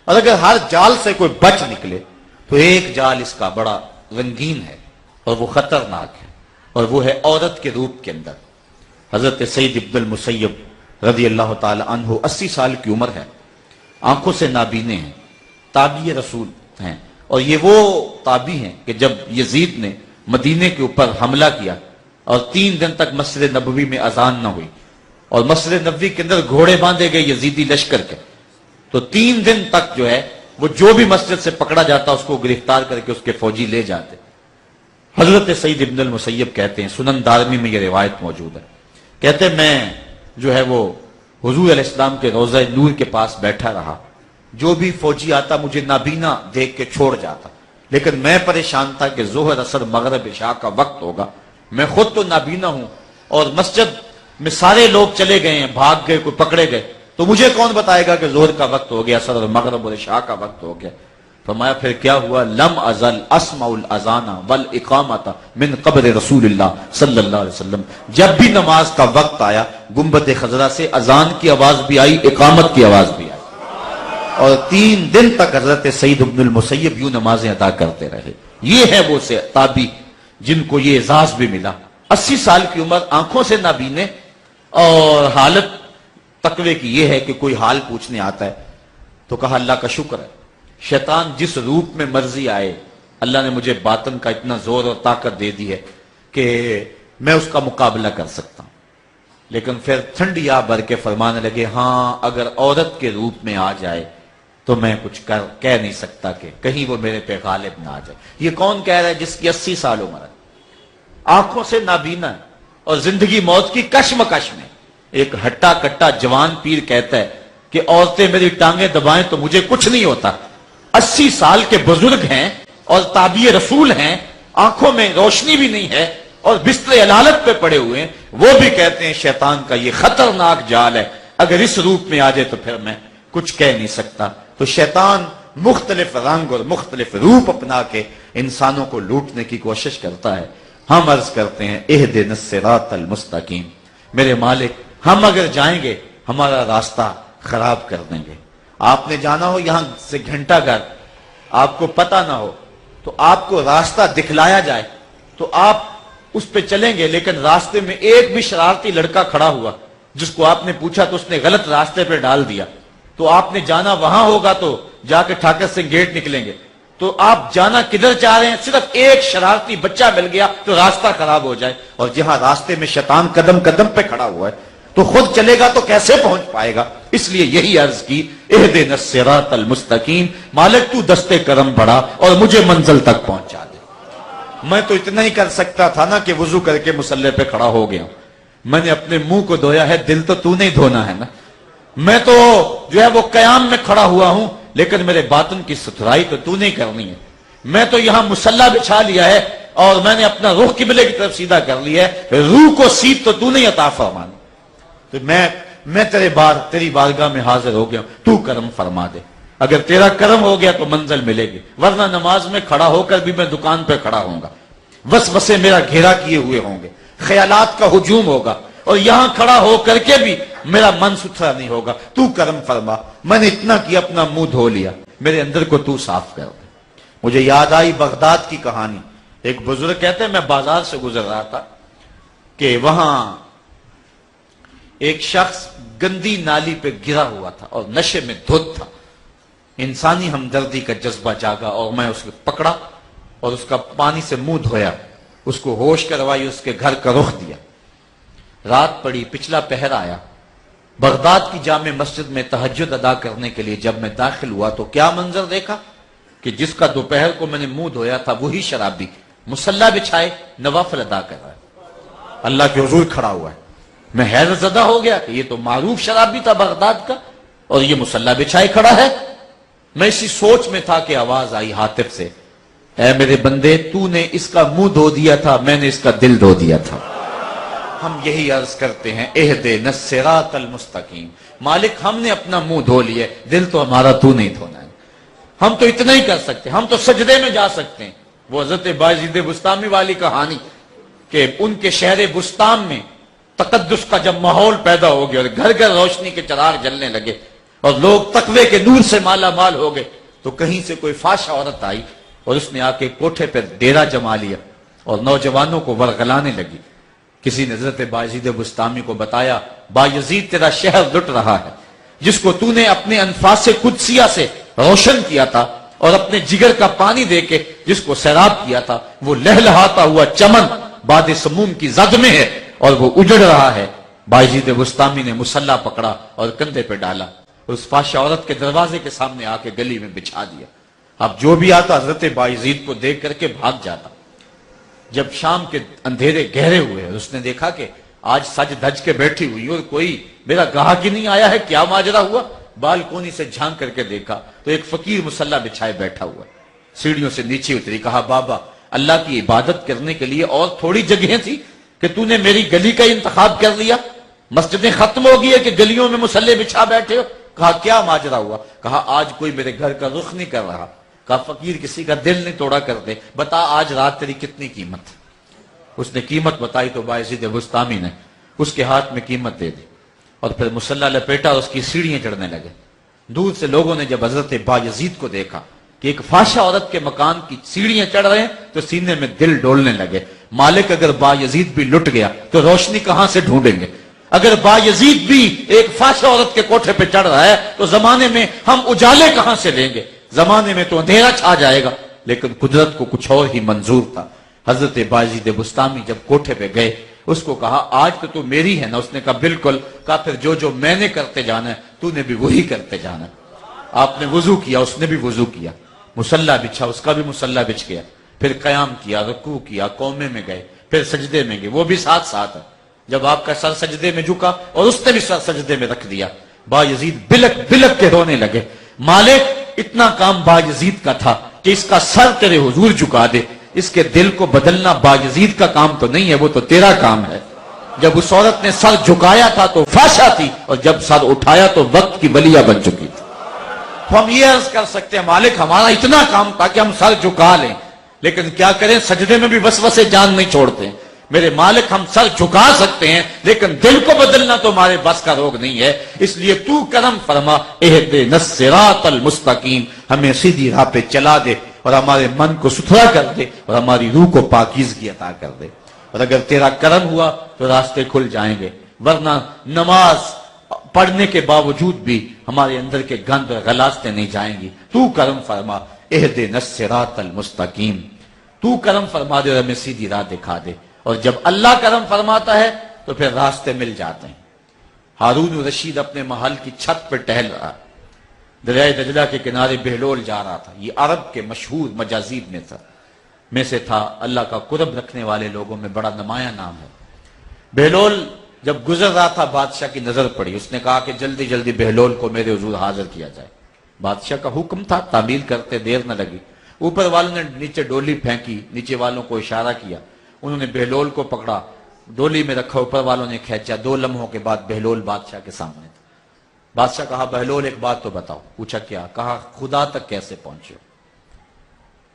اور اگر ہر جال سے کوئی بچ نکلے تو ایک جال اس کا بڑا رنگین ہے اور وہ خطرناک ہے، اور وہ ہے عورت کے روپ کے اندر۔ حضرت سعید ابن المسیب رضی اللہ تعالی عنہ 80 سال کی عمر ہے، آنکھوں سے نابینے ہیں، تابعی رسول ہیں، اور یہ وہ تابعی ہیں کہ جب یزید نے مدینے کے اوپر حملہ کیا اور 3 دن تک مسجد نبوی میں اذان نہ ہوئی اور مسجد نبوی کے اندر گھوڑے باندھے گئے یزیدی لشکر کے، تو 3 دن تک جو ہے وہ جو بھی مسجد سے پکڑا جاتا اس کو گرفتار کر کے اس کے فوجی لے جاتے۔ حضرت سعید ابن المسیب کہتے ہیں، سنن دارمی میں یہ روایت موجود ہے، کہتے ہیں میں جو ہے وہ حضور علیہ السلام کے روضہ نور کے پاس بیٹھا رہا، جو بھی فوجی آتا مجھے نابینا دیکھ کے چھوڑ جاتا، لیکن میں پریشان تھا کہ ظہر اثر مغرب عشاء کا وقت ہوگا، میں خود تو نابینا ہوں اور مسجد میں سارے لوگ چلے گئے ہیں، بھاگ گئے، کوئی پکڑے گئے، تو مجھے کون بتائے گا کہ ظہر کا وقت ہو گیا، اثر اور مغرب اور عشاء کا وقت ہو گیا۔ فرمایا پھر کیا ہوا؟ لم ازل اسمع الاذان والاقامۃ من قبر رسول اللہ صلی اللہ علیہ وسلم، جب بھی نماز کا وقت آیا گنبد خضرا سے اذان کی آواز بھی آئی، اقامت کی آواز بھی آئی، اور 3 دن تک حضرت سعید ابن المسیب یوں نمازیں ادا کرتے رہے۔ یہ ہے وہ تابعی جن کو یہ اعزاز بھی ملا، 80 سال کی عمر، آنکھوں سے نابینے، اور حالت تقوی کی یہ ہے کہ کوئی حال پوچھنے آتا ہے تو کہا اللہ کا شکر ہے، شیطان جس روپ میں مرضی آئے، اللہ نے مجھے باطن کا اتنا زور اور طاقت دے دی ہے کہ میں اس کا مقابلہ کر سکتا ہوں۔ لیکن پھر ٹھنڈی آہ بھر کے فرمانے لگے، ہاں اگر عورت کے روپ میں آ جائے تو میں کچھ کہہ نہیں سکتا کہ کہیں وہ میرے پہ غالب نہ آ جائے۔ یہ کون کہہ رہا ہے؟ جس کی 80 سال عمر ہے، آنکھوں سے نابینا ہے، اور زندگی موت کی کشمکش میں ایک ہٹا کٹا جوان پیر کہتا ہے کہ عورتیں میری ٹانگیں دبائیں تو مجھے کچھ نہیں ہوتا۔ 80 سال کے بزرگ ہیں اور تابعی رسول ہیں، آنکھوں میں روشنی بھی نہیں ہے اور بستر علالت پہ پڑے ہوئے ہیں، وہ بھی کہتے ہیں شیطان کا یہ خطرناک جال ہے، اگر اس روپ میں آ جائے تو پھر میں کچھ کہہ نہیں سکتا۔ تو شیطان مختلف رنگ اور مختلف روپ اپنا کے انسانوں کو لوٹنے کی کوشش کرتا ہے۔ ہم عرض کرتے ہیں اہدنا الصراط المستقیم، میرے مالک ہم اگر جائیں گے ہمارا راستہ خراب کر دیں گے۔ آپ نے جانا ہو یہاں سے گھنٹہ گھر، آپ کو پتہ نہ ہو تو آپ کو راستہ دکھلایا جائے تو آپ اس پہ چلیں گے، لیکن راستے میں ایک بھی شرارتی لڑکا کھڑا ہوا جس کو آپ نے پوچھا تو اس نے غلط راستے پہ ڈال دیا، تو آپ نے جانا وہاں ہوگا تو جا کے ٹھاکر سے گیٹ نکلیں گے، تو آپ جانا کدھر چاہ رہے ہیں؟ صرف ایک شرارتی بچہ مل گیا تو راستہ خراب ہو جائے، اور جہاں راستے میں شیطان قدم قدم پہ کھڑا ہوا ہے تو خود چلے گا تو کیسے پہنچ پائے گا؟ اس لیے یہی عرض کی اہدنا الصراط المستقیم، مالک تو دستے کرم بڑھا اور مجھے منزل تک پہنچا دے۔ میں تو اتنا ہی کر سکتا تھا نا کہ وضو کر کے مصلی پہ کھڑا ہو گیا، میں نے اپنے منہ کو دھویا ہے، دل تو نہیں دھونا ہے نا، میں تو جو ہے وہ قیام میں کھڑا ہوا ہوں، لیکن میرے باطن کی ستھرائی تو نہیں کرنی ہے، میں تو یہاں مصلی بچھا لیا ہے اور میں نے اپنا رخ قبلے کی طرف سیدھا کر لیا ہے، روح کو سیدھ تو نہیں عطا فرمانا، تو میں تیری بارگاہ میں حاضر ہو گیا، تو کرم فرما دے، اگر تیرا کرم ہو گیا تو منزل ملے گی، ورنہ نماز میں کھڑا ہو کر بھی میں دکان پہ کھڑا ہوں گا، وسوسے میرا گھیرا کیے ہوئے ہوں گے، خیالات کا ہجوم ہوگا، اور یہاں کھڑا ہو کر کے بھی میرا من ستھرا نہیں ہوگا، تو کرم فرما، میں نے اتنا کیا، اپنا منہ دھو لیا، میرے اندر کو تو صاف کر دے۔ مجھے یاد آئی بغداد کی کہانی، ایک بزرگ کہتے ہیں میں بازار سے گزر رہا تھا کہ وہاں ایک شخص گندی نالی پہ گرا ہوا تھا اور نشے میں دھت تھا، انسانی ہمدردی کا جذبہ جاگا اور میں اس کو پکڑا اور اس کا پانی سے منہ دھویا، اس کو ہوش کروائی، اس کے گھر کا رخ دیا، رات پڑی، پچھلا پہر آیا، بغداد کی جامع مسجد میں تہجد ادا کرنے کے لیے جب میں داخل ہوا تو کیا منظر دیکھا کہ جس کا دوپہر کو میں نے منہ دھویا تھا وہی شرابی مصلی بچھائے نوافل ادا کر رہا ہے، اللہ کے حضور کھڑا ہوا ہے۔ میں حیرت زدہ ہو گیا کہ یہ تو معروف شرابی تھا بغداد کا اور یہ مصلی بچھائے کھڑا ہے۔ میں اسی سوچ میں تھا کہ آواز آئی ہاتف سے، اے میرے بندے تو نے اس کا منہ دھو دیا تھا، میں نے اس کا دل دھو دیا تھا۔ ہم یہی عرض کرتے ہیں اہدنا الصراط المستقیم، مالک ہم نے اپنا منہ دھو لیا، دل تو ہمارا تو نہیں دھونا ہے، ہم تو اتنا ہی کر سکتے، ہم تو سجدے میں جا سکتے ہیں۔ وہ حضرت بایزید بسطامی والی کہانی کہ ان کے شہر بسطام میں تقدس کا جب ماحول پیدا ہو گیا اور گھر گھر روشنی کے چراغ جلنے لگے اور لوگ تقوی کے نور سے مالا مال ہو گئے، تو کہیں سے کوئی فاحشہ عورت آئی اور اس نے آ کے کوٹھے پہ ڈیرا جما لیا اور نوجوانوں کو ورغلانے لگی۔ کسی نے حضرت بایزید بسطامی کو بتایا، بایزید تیرا شہر لٹ رہا ہے، جس کو تو نے اپنے انفاس قدسیہ سے روشن کیا تھا اور اپنے جگر کا پانی دے کے جس کو سیراب کیا تھا، وہ لہلہاتا ہوا چمن باد سموم کی زد میں ہے اور وہ اجڑ رہا ہے۔ بایزید بسطامی نے مسلح پکڑا اور کندھے پہ ڈالا، اس فاحشہ عورت کے دروازے کے سامنے آ کے گلی میں بچھا دیا۔ اب جو بھی آتا حضرت بایزید کو دیکھ کر کے بھاگ جاتا۔ جب شام کے اندھیرے گہرے ہوئے، اس نے دیکھا کہ آج سج دھج کے بیٹھی ہوئی اور کوئی میرا گاہک ہی نہیں آیا ہے، کیا ماجرا ہوا؟ بالکونی سے جھانک کر کے دیکھا تو ایک فقیر مسلح بچھائے بیٹھا ہوا، سیڑھیوں سے نیچے اتری، کہا بابا اللہ کی عبادت کرنے کے لیے اور تھوڑی جگہیں تھی کہ تو نے میری گلی کا انتخاب کر لیا؟ مسجدیں ختم ہو گئی ہے کہ گلیوں میں مسلح بچھا بیٹھے ہو؟ کہا کیا ماجرا ہوا؟ کہا آج کوئی میرے گھر کا رخ نہیں کر رہا۔ کہا فقیر کسی کا دل نہیں توڑا کر دے، بتا آج رات تیری کتنی قیمت؟ اس نے قیمت بتائی تو بایزید بسطامی نے اس کے ہاتھ میں قیمت دے دی اور پھر مسلح لپیٹا اور اس کی سیڑھیاں چڑھنے لگے۔ دور سے لوگوں نے جب حضرت بایزید کو دیکھا کہ ایک فاحشہ عورت کے مکان کی سیڑھیاں چڑھ رہے ہیں تو سینے میں دل ڈولنے لگے۔ مالک اگر بایزید بھی لٹ گیا تو روشنی کہاں سے ڈھونڈیں گے؟ اگر بایزید بھی ایک فاحشہ عورت کے کوٹھے پہ چڑھ رہا ہے تو زمانے میں ہم اجالے کہاں سے لیں گے؟ زمانے میں تو اندھیرا چھا جائے گا۔ لیکن قدرت کو کچھ اور ہی منظور تھا۔ حضرت بایزید بسطامی جب کوٹھے پہ گئے، اس کو کہا آج تو میری ہے نا؟ اس نے کہا بالکل۔ کہا پھر جو میں نے کرتے جانا ہے تو نے بھی وہی کرتے جانا ہے۔ آپ نے وضو کیا، اس نے بھی وضو کیا، مسلح بچھا، اس کا بھی مسلح بچھ گیا، پھر قیام کیا، رکوع کیا، قومے میں گئے، پھر سجدے میں گئے، وہ بھی ساتھ ساتھ ہے۔ جب آپ کا سر سجدے میں جھکا اور اس نے بھی سر سجدے میں رکھ دیا، بایزید بلک بلک کے رونے لگے۔ مالک اتنا کام بایزید کا تھا کہ اس کا سر تیرے حضور جھکا دے، اس کے دل کو بدلنا بایزید کا کام تو نہیں ہے، وہ تو تیرا کام ہے۔ جب اس عورت نے سر جھکایا تھا تو فحشہ تھی، اور جب سر اٹھایا تو وقت کی بلیا بن چکی تھی۔ تو ہم یہ عرض کر سکتے ہیں مالک ہمارا اتنا کام تھا کہ ہم سر جھکا لیں، لیکن کیا کریں سجدے میں بھی وسوسے جان نہیں چھوڑتے ہیں۔ میرے مالک ہم سر جھکا سکتے ہیں لیکن دل کو بدلنا تو ہمارے بس کا روگ نہیں ہے، اس لیے تو کرم فرما، اہدنا الصراط المستقیم، ہمیں سیدھی راہ پہ چلا دے اور ہمارے من کو ستھرا کر دے اور ہماری روح کو پاکیزگی عطا کر دے۔ اور اگر تیرا کرم ہوا تو راستے کھل جائیں گے، ورنہ نماز پڑھنے کے باوجود بھی ہمارے اندر کے گند اور غلاظتیں نہیں جائیں گی۔ تو کرم فرما، اہدنا الصراط المستقیم، تو کرم فرما دے اور ہمیں سیدھی راہ دکھا دے۔ اور جب اللہ کرم فرماتا ہے تو پھر راستے مل جاتے ہیں۔ ہارون رشید اپنے محل کی چھت پہ ٹہل رہا، دریائے دجلہ کے کنارے بہلول جا رہا تھا۔ یہ عرب کے مشہور مجازیب میں سے تھا، اللہ کا قرب رکھنے والے لوگوں میں بڑا نمایاں نام ہے۔ بہلول جب گزر رہا تھا بادشاہ کی نظر پڑی، اس نے کہا کہ جلدی جلدی بہلول کو میرے حضور حاضر کیا جائے۔ بادشاہ کا حکم تھا، تعمیل کرتے دیر نہ لگی۔ اوپر والوں نے نیچے ڈولی پھینکی، نیچے والوں کو اشارہ کیا، انہوں نے بہلول کو پکڑا، ڈولی میں رکھا، اوپر والوں نے کھینچا۔ 2 لمحوں کے بعد بہلول بادشاہ کے سامنے تھا۔ بادشاہ کہا بہلول ایک بات تو بتاؤ۔ پوچھا کیا؟ کہا خدا تک کیسے پہنچے ہو؟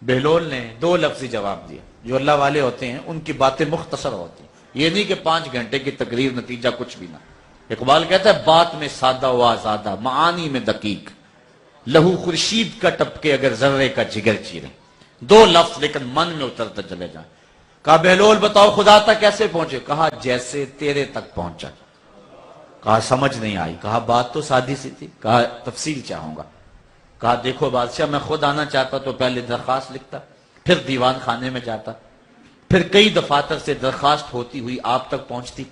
بہلول نے 2 لفظی جواب دیا۔ جو اللہ والے ہوتے ہیں ان کی باتیں مختصر ہوتی ہیں، یہ نہیں کہ 5 گھنٹے کی تقریر نتیجہ کچھ بھی نہ۔ اقبال کہتا ہے بات میں سادہ و آزادہ، معانی میں دقیق، لہو خورشید کا ٹپکے اگر ذرے کا جگر چیرے۔ 2 لفظ لیکن من میں اترتے چلے جائیں۔ کہا بہلول بتاؤ خدا تک کیسے پہنچے؟ کہا جیسے تیرے تک پہنچا۔ کہا سمجھ نہیں آئی۔ کہا بات تو سادی سی تھی۔ کہا تفصیل چاہوں گا۔ کہا دیکھو بادشاہ، میں خود آنا چاہتا تو پہلے درخواست لکھتا، پھر دیوان خانے میں جاتا، پھر کئی دفاتر سے درخواست ہوتی ہوئی آپ تک پہنچتی،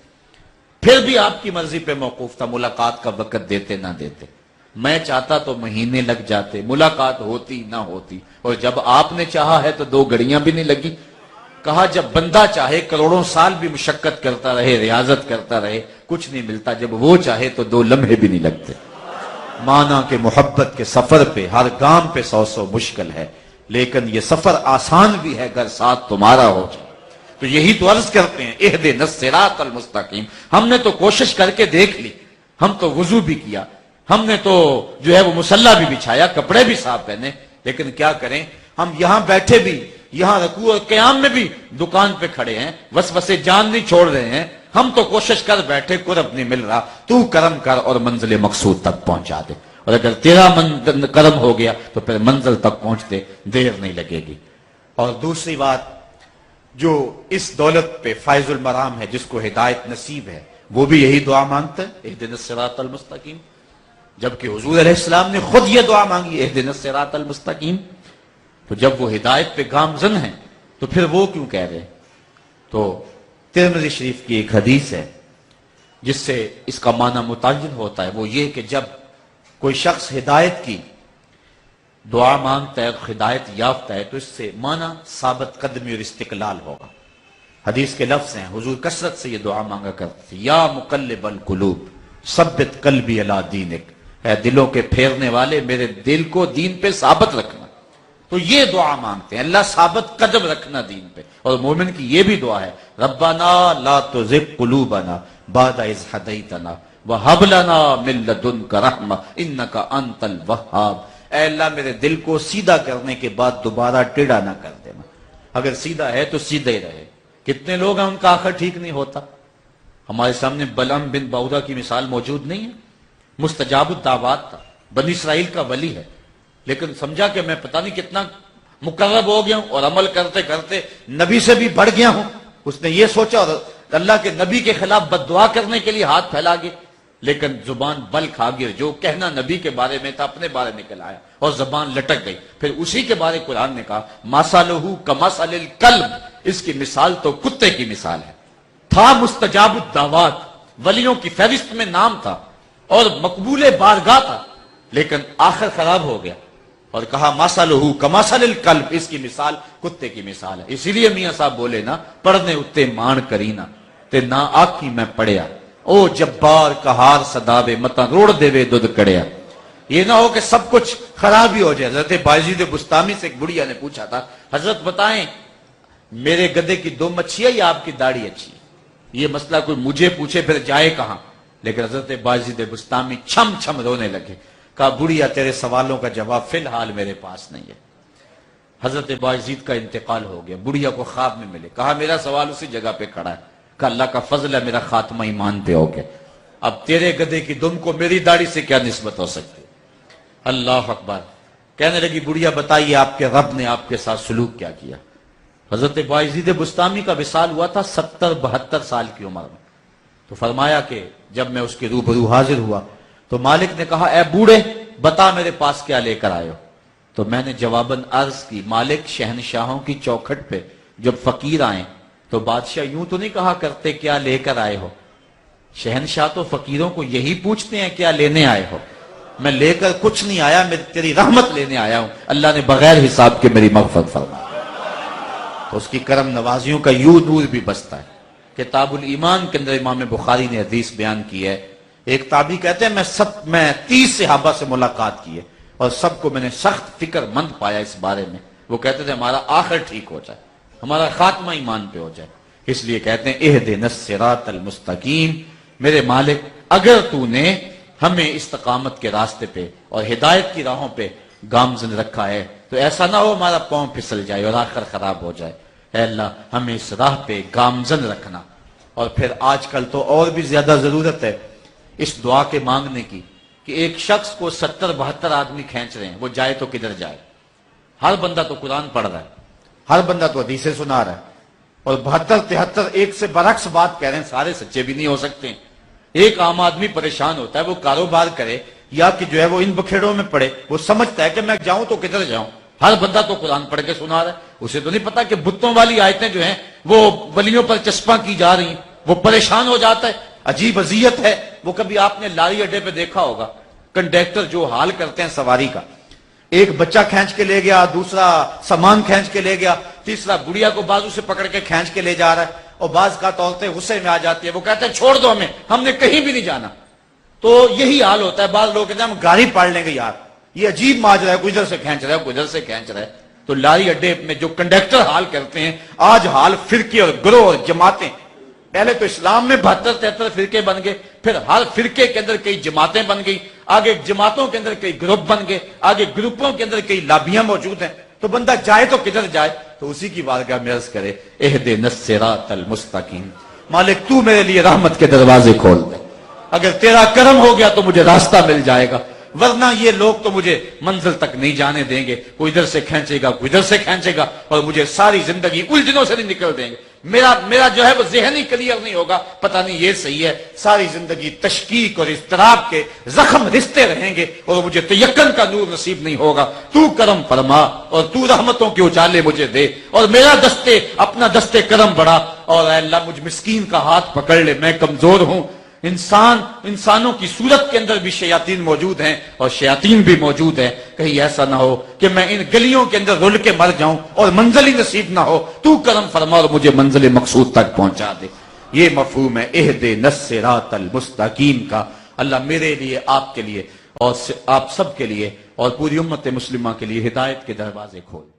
پھر بھی آپ کی مرضی پہ موقوف تھا ملاقات کا وقت دیتے نہ دیتے۔ میں چاہتا تو مہینے لگ جاتے، ملاقات ہوتی نہ ہوتی، اور جب آپ نے چاہا ہے تو 2 گھڑیاں بھی نہیں لگی۔ کہا جب بندہ چاہے کروڑوں سال بھی مشقت کرتا رہے، ریاضت کرتا رہے، کچھ نہیں ملتا، جب وہ چاہے تو 2 لمحے بھی نہیں لگتے۔ مانا کہ محبت کے سفر پہ ہر گام پہ 100 مشکل ہے، لیکن یہ سفر آسان بھی ہے اگر ساتھ تمہارا ہو جائے۔ تو یہی تو عرض کرتے ہیں اہدنا الصراط المستقیم۔ ہم نے تو کوشش کر کے دیکھ لی، ہم تو وضو بھی کیا، ہم نے تو جو ہے وہ مسلح بھی بچھایا، کپڑے بھی صاف پہنے، لیکن کیا کریں، ہم یہاں بیٹھے بھی، یہاں رکوع اور قیام میں بھی دکان پہ کھڑے ہیں، وسوسے جان نہیں چھوڑ رہے ہیں، ہم تو کوشش کر بیٹھے، قرب نہیں مل رہا۔ تو کرم کر اور منزل مقصود تک پہنچا دے۔ اور اگر تیرا کرم ہو گیا تو پھر منزل تک پہنچتے دیر نہیں لگے گی۔ اور دوسری بات، جو اس دولت پہ فائز المرام ہے، جس کو ہدایت نصیب ہے، وہ بھی یہی دعا مانگتا ہے، اہدنا الصراط المستقیم، جبکہ حضور علیہ السلام نے خود یہ دعا مانگی، اہدنا الصراط المستقیم۔ تو جب وہ ہدایت پہ گامزن ہیں تو پھر وہ کیوں کہہ رہے ہیں؟ تو ترمذی شریف کی ایک حدیث ہے جس سے اس کا معنی متعین ہوتا ہے، وہ یہ کہ جب کوئی شخص ہدایت کی دعا مانگتا ہے، ہدایت یافتہ ہے، تو اس سے معنی ثابت قدمی اور استقلال ہوگا۔ حدیث کے لفظ ہیں، حضور کثرت سے یہ دعا مانگا کرتے تھے، یا مقلب القلوب ثبت قلبی علی دینک، اے دلوں کے پھیرنے والے میرے دل کو دین پہ ثابت رکھنا۔ تو یہ دعا مانگتے ہیں، اللہ ثابت قدم رکھنا دین پہ۔ اور مومن کی یہ بھی دعا ہے، ربنا لا تزغ قلوبنا بعد اذ ہدیتنا وہب لنا من لدنک رحمہ انک انت الوہاب، اے اللہ میرے دل کو سیدھا کرنے کے بعد دوبارہ ٹیڑھا نہ کر دینا۔ اگر سیدھا ہے تو سیدھا ہی رہے۔ کتنے لوگ ہیں ان کا آخر ٹھیک نہیں ہوتا۔ ہمارے سامنے بلعم بن باورہ کی مثال موجود نہیں ہے، مستجاب الدعوات تھا، بنی اسرائیل کا ولی ہے، لیکن سمجھا کہ میں پتہ نہیں کتنا مقرب ہو گیا ہوں اور عمل کرتے کرتے نبی سے بھی بڑھ گیا ہوں۔ اس نے یہ سوچا اور اللہ کے نبی کے خلاف بد دعا کرنے کے لیے ہاتھ پھیلا گیا، لیکن زبان بل کھا گئی، جو کہنا نبی کے بارے میں تھا اپنے بارے نکل آیا اور زبان لٹک گئی۔ پھر اسی کے بارے قرآن نے کہا مثلہ کمثل الکلب، اس کی مثال تو کتے کی مثال ہے۔ تھا مستجاب الدعوات، ولیوں کی فہرست میں نام تھا اور مقبول بارگاہ تھا، لیکن آخر خراب ہو گیا اور کہا مثلہ کمثل الکلب، اس کی مثال کتے کی مثال ہے۔ اسی لیے میاں صاحب بولے نا، پڑھنے اتے مان کرینا تے نہ آکی میں پڑھیا، او جبار کہار صداوے متا روڑ دے وے دودھ کڑیا۔ یہ نہ ہو کہ سب کچھ خراب ہی ہو جائے۔ حضرت بایزید بستامی سے ایک بڑھیا نے پوچھا تھا، حضرت بتائیں میرے گدے کی 2 مچھیاں یا آپ کی داڑھی اچھی ہے؟ یہ مسئلہ کوئی مجھے پوچھے پھر جائے کہاں؟ لیکن حضرت بایزید بستامی چھم چھم رونے لگے، کہا بڑھیا تیرے سوالوں کا جواب فی الحال میرے پاس نہیں ہے۔ حضرت بایزید کا انتقال ہو گیا، بڑھیا کو خواب میں ملے، کہا میرا سوال اسی جگہ پہ کھڑا ہے، کہ اللہ کا فضل ہے میرا خاتمہ ایمان پہ ہو گیا، اب تیرے گدے کی دم کو میری داڑھی سے کیا نسبت ہو سکتی؟ اللہ اکبر۔ کہنے لگی بڑھیا بتائیے آپ کے رب نے آپ کے ساتھ سلوک کیا کیا؟ حضرت بایزید بستامی کا وصال ہوا تھا 70-72 سال کی عمر میں۔ تو فرمایا کہ جب میں اس کے روبرو حاضر ہوا تو مالک نے کہا اے بوڑھے بتا میرے پاس کیا لے کر آئے ہو؟ تو میں نے جواباً عرض کی مالک شہنشاہوں کی چوکھٹ پہ جب فقیر آئیں تو بادشاہ یوں تو نہیں کہا کرتے کیا لے کر آئے ہو، شہنشاہ تو فقیروں کو یہی پوچھتے ہیں کیا لینے آئے ہو۔ میں لے کر کچھ نہیں آیا، میں تیری رحمت لینے آیا ہوں، اللہ نے بغیر حساب کے میری مغفرت فرمائی۔ تو اس کی کرم نوازیوں کا یوں نور بھی بستا ہے۔ کتاب الایمان کے اندر امام بخاری نے حدیث بیان کی ہے، ایک تابعی کہتے ہیں میں 30 صحابہ سے ملاقات کی ہے اور سب کو میں نے سخت فکر مند پایا اس بارے میں۔ وہ کہتے تھے ہمارا آخر ٹھیک ہو جائے، ہمارا خاتمہ ایمان پہ ہو جائے، اس لیے کہتے ہیں اہدنا الصراط المستقیم، میرے مالک اگر تو نے ہمیں استقامت کے راستے پہ اور ہدایت کی راہوں پہ گامزن رکھا ہے تو ایسا نہ ہو ہمارا پاؤں پھسل جائے اور آخر خراب ہو جائے۔ اے اللہ ہمیں اس راہ پہ گامزن رکھنا۔ اور پھر آج کل تو اور بھی زیادہ ضرورت ہے اس دعا کے مانگنے کی کہ ایک شخص کو 70-72 آدمی کھینچ رہے ہیں، وہ جائے تو کدھر جائے؟ ہر بندہ تو قرآن پڑھ رہا ہے، ہر بندہ تو حدیثیں سنا رہا ہے، اور 72-73 ایک سے برعکس بات کہہ رہے ہیں، سارے سچے بھی نہیں ہو سکتے۔ ایک عام آدمی پریشان ہوتا ہے، وہ کاروبار کرے یا کہ جو ہے وہ ان بکھیڑوں میں پڑے، وہ سمجھتا ہے کہ میں جاؤں تو کدھر جاؤں؟ ہر بندہ تو قرآن پڑھ کے سنا رہا ہے، اسے تو نہیں پتا کہ بتوں والی آیتیں جو ہیں وہ ولیوں پر چسپاں کی جا رہی ہیں، وہ پریشان ہو جاتا ہے۔ عجیب اذیت ہے۔ وہ کبھی آپ نے لاری اڈے پہ دیکھا ہوگا کنڈکٹر جو حال کرتے ہیں سواری کا، ایک بچہ کھینچ کے لے گیا، دوسرا سامان کھینچ کے لے گیا، تیسرا بڑھیا کو بازو سے پکڑ کے کھینچ کے لے جا رہا ہے، اور بعض کا عورتیں غصے میں آ جاتی ہے، وہ کہتے ہیں چھوڑ دو ہم نے کہیں بھی نہیں جانا۔ تو یہی حال ہوتا ہے، بعض لوگ کہتے ہیں ہم گاڑی پاڑ لیں گے یار، یہ عجیب ماجرا ہے، کوئی ادھر سے کھینچ رہا ہے کوئی ادھر سے کھینچ رہا ہے۔ تو لاری اڈے میں جو کنڈکٹر حال کرتے ہیں، آج حال فرقے اور گروہ اور جماعتیں، پہلے تو اسلام میں 72-73 فرقے بن گئے، پھر ہر فرقے کے اندر کئی جماعتیں بن گئی، آگے جماعتوں کے اندر کئی گروپ بن گئے، آگے گروپوں کے اندر کئی لابیاں موجود ہیں۔ تو بندہ جائے تو کدھر جائے؟ تو اسی کی بارگاہ میں عرض کرے اہدنا الصراط المستقیم، مالک تو میرے لیے رحمت کے دروازے کھول دے، اگر تیرا کرم ہو گیا تو مجھے راستہ مل جائے گا، ورنہ یہ لوگ تو مجھے منزل تک نہیں جانے دیں گے، کوئی ادھر سے کھینچے گا، کوئی ادھر سے کھینچے گا، اور مجھے ساری زندگی الجھنوں سے نہیں نکل دیں گے۔ میرا جو ہے وہ ذہنی کلیئر نہیں ہوگا، پتہ نہیں یہ صحیح ہے، ساری زندگی تشکیک اور اضطراب کے زخم رستے رہیں گے اور مجھے تیقن کا نور نصیب نہیں ہوگا۔ تو کرم فرما اور تو رحمتوں کے اجالے مجھے دے، اور میرا اپنا دستے کرم بڑھا، اور اے اللہ مجھ مسکین کا ہاتھ پکڑ لے، میں کمزور ہوں۔ انسانوں کی صورت کے اندر بھی شیاطین موجود ہیں اور شیاطین بھی موجود ہیں، کہیں ایسا نہ ہو کہ میں ان گلیوں کے اندر رل کے مر جاؤں اور منزل ہی نصیب نہ ہو۔ تو کرم فرما اور مجھے منزل مقصود تک پہنچا دے۔ یہ مفہوم ہے اہدنا الصراط المستقیم کا۔ اللہ میرے لیے، آپ کے لیے اور آپ سب کے لیے اور پوری امت مسلمہ کے لیے ہدایت کے دروازے کھول۔